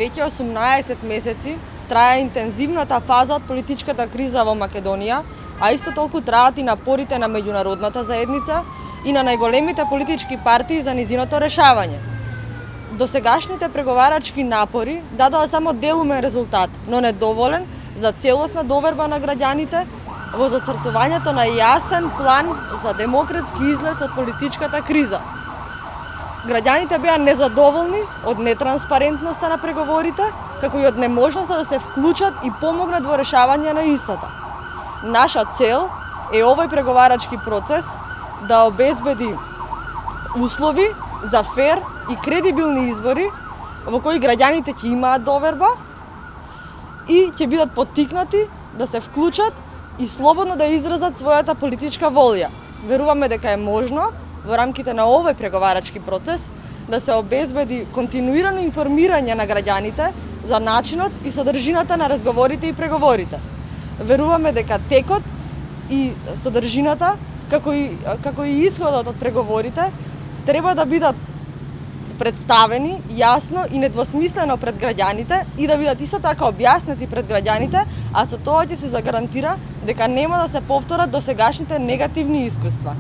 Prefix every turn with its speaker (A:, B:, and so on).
A: Веќе 18 месеци трае интензивната фаза од политичката криза во Македонија, а исто толку траат и напорите на меѓународната заедница и на најголемите политички партии за низиното решавање. Досегашните преговарачки напори дадоа само делумен резултат, но недоволен за целосна доверба на граѓаните во зацртувањето на јасен план за демократски излез од политичката криза. Граѓаните беа незадоволни од нетранспарентноста на преговорите, како и од неможноста да се вклучат и помогнат во решавање на истата. Наша цел е овој преговарачки процес да обезбеди услови за фер и кредибилни избори во кои граѓаните ќе имаат доверба и ќе бидат поттикнати да се вклучат и слободно да изразат својата политичка волја. Веруваме дека е можно во рамките на овој преговарачки процес да се обезбеди континуирано информирање на граѓаните за начинот и содржината на разговорите и преговорите. Веруваме дека текот и содржината, како и исходот од преговорите, треба да бидат представени јасно и недвосмислено пред граѓаните и да бидат исто така објаснети пред граѓаните, а со тоа ќе се загарантира дека нема да се повторат досегашните негативни искуства.